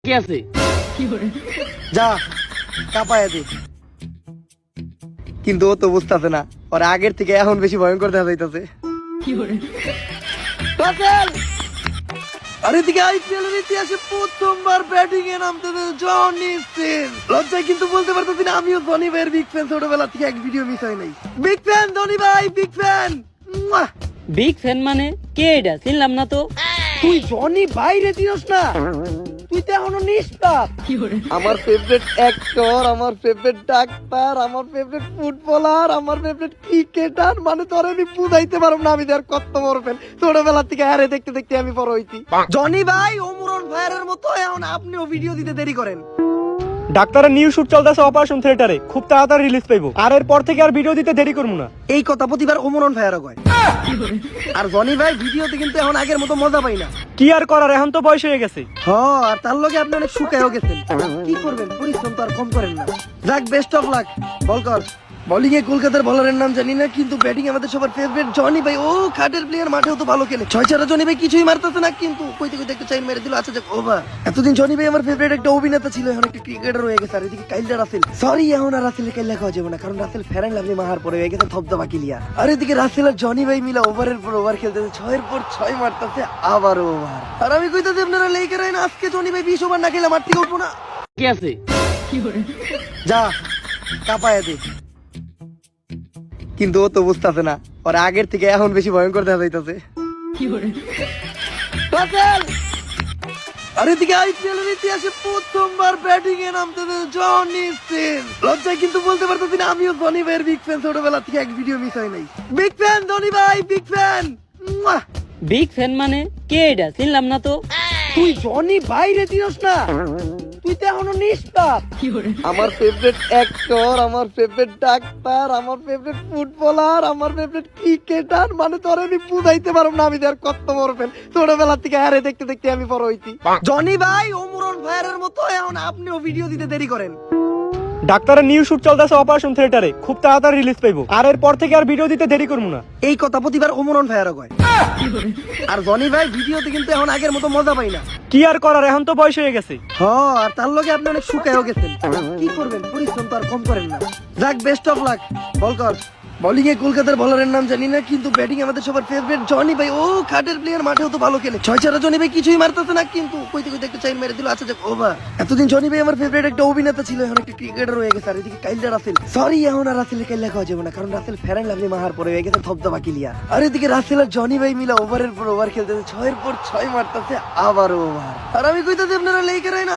কি আছে যা কাপায় দে। কিন্তু ও তো বুঝতেছে না, ওর আগের থেকে এখন বেশি ভয়ঙ্কর দেখা যাইতেছে। আর এদিকে আইপিএল এর ইতিহাসে প্রথমবার ব্যাটিং এ নামতেছে জনি সিন। লজ্জায় কিন্তু বলতে পারতেছি না, আমিও ধোনি ভাইয়ের বিগ ফ্যান, ছোটবেলা থেকে এক ভিডিও মিস হয় নাই। বিগ ফ্যান ধোনি ভাই, বিগ ফ্যান। বিগ ফ্যান মানে কে? এটা চিনলাম না তো। তুই জনি বাইরে চিনস না? তুই তো এখনো নিষ্পাপ। আমার ফেভারিট অ্যাক্টর, আমার ফেভারিট ডাক্তার, আমার ফেভারিট ফুটবলার, আমার ফেভারিট ক্রিকেটার, মানে তোর আমি বুঝাইতে পারব না। আমি আর কত বড় ফ্যান, ছোটবেলা থেকে হারে দেখতে দেখতে আমি বড় হইছি। জনি ভাই ওমরন ভাইয়ের মতো এখন আপনিও ভিডিও দিতে দেরি করেন। ডাক্তারের নিউ শুট চলতেছে অপারেশন থিয়েটারে, খুব তাড়াতাড়ি রিলিজ পাইবো। আর এরপর থেকে আর ভিডিও দিতে দেরি করবো না। এই কথা প্রতিবার ওমরন ভাইয়েরও কয়। আর জনি ভাই ভিডিওতে কিন্তু এখন আগের মতো মজা পাই না। কি আর করার, এখন তো বয়স হয়ে গেছে। আর তার লগে আপনি অনেক শুকায়ও গেছেন। কি করবেন, পরিশ্রম তো আর কম করেন না। যাক, বেস্ট অফ লাক। বল কর। বোলিং এ কলকাতার বলারের নাম জানি না, কিন্তু ব্যাটিং আমাদের সবার ফেভারিট জনি ভাই। ও খাটের প্লেয়ার, মাঠেও তো ভালো খেলে। 6-4 জনি ভাই কিছুই মারতেছে না, কিন্তু কইতে কইতে একটা চাইন মেরে দিল। আচ্ছা যাক, ওভার। এতদিন জনি ভাই আমার ফেভারিট একটা অভিনেতা ছিল, এখন একটা ক্রিকেটার হয়ে গেছে। আর এদিকে কাইল্ডা রাসেল, সরি এখন আর রাসেল কাইল্ডা খাওয়া যাবে না, কারণ রাসেল ফেরান লাগলে মাহার পরে হয়ে গেছে থপদা বাকিলিয়া। আর এদিকে রাসেল আর জনি ভাই মিলা ওভারের পর ওভার খেলতেছে, 6-এর পর 6 মারতেছে, আবার ওভার। আর আমি কইতাছি আপনারা লেগে রাখেন, আজকে জনি ভাই 20 ওভার না খেলে মাঠ থেকে উঠবো না। কি আছে? যা কাপায় দে। কিন্তু ও তো বুঝতেছে না, ওর আগের থেকে এখন বেশি ভয়ঙ্কর দেখা যাইতেছে। আর এদিকে আইপিএল এর ইতিহাসে প্রথমবার ব্যাটিং এ নামতেছে জনি সিন। লজ্জায় কিন্তু বলতে পারতেছি না, আমিও ধোনি ভাইয়ের বিগ ফ্যান, ছোটবেলা থেকে এক ভিডিও মিস হয় নাই। বিগ ফ্যান ধোনি ভাই, বিগ ফ্যান। বিগ ফ্যান মানে কে? এটা চিনলাম না তো। তুই জনি বাইরে চিনস না? তুই তো এখনো নিষ্পাপ। আমার ফেভারিট অ্যাক্টর, আমার ফেভারিট ডাক্তার, আমার ফেভারিট ফুটবলার, আমার ফেভারিট ক্রিকেটার, মানে তোর আমি বুঝাইতে পারব না। আমি আর কত বড় ফ্যান, ছোটবেলা থেকে হারে দেখতে দেখতে আমি বড় হইছি। জনি ভাই ওমরন ভাইয়ের মতো এখন আপনিও ভিডিও দিতে দেরি করেন। ডাক্তারের নিউ শুট চলতেছে অপারেশন থিয়েটারে, খুব তাড়াতাড়ি রিলিজ পাইবো। আর এরপর থেকে আর ভিডিও দিতে দেরি করবো না। এই কথা প্রতিবার ওমরন ভাইয়েরও কয়। আর জনি ভাই ভিডিওতে কিন্তু এখন আগের মতো মজা পাই না। কি আর করার, এখন তো বয়স হয়ে গেছে। আর তার লগে আপনি অনেক শুকায়ও গেছেন। কি করবেন, পরিশ্রম তো আর কম করেন না। যাক, বেস্ট অফ লাক। বল কর। বোলিং এ কলকাতার বলারের নাম জানি না, কিন্তু ব্যাটিং আমাদের সবার ফেভারিট জনি ভাই। ও খাটের প্লেয়ার, মাঠেও তো ভালো খেলে। 6-4 জনি ভাই কিছুই মারতেছে না, কিন্তু কইতে কইতে একটা চাইন মেরে দিল। আচ্ছা যাক, ওভার। এতদিন জনি ভাই আমার ফেভারিট একটা অভিনেতা ছিল, এখন একটা ক্রিকেটার হয়ে গেছে। আর এদিকে কাইল্ডা রাসেল, সরি এখন আর রাসেল কাইল্ডা খাওয়া যাবে না, কারণ রাসেল ফেরান লাগলে মাহার পরে হয়ে গেছে থপদা বাকিলিয়া। আর এদিকে রাসেল আর জনি ভাই মিলা ওভারের পর ওভার খেলতেছে, 6-এর পর 6 মারতেছে, আবার ওভার। আর আমি কইতাছি আপনারা লেগে রাখেন।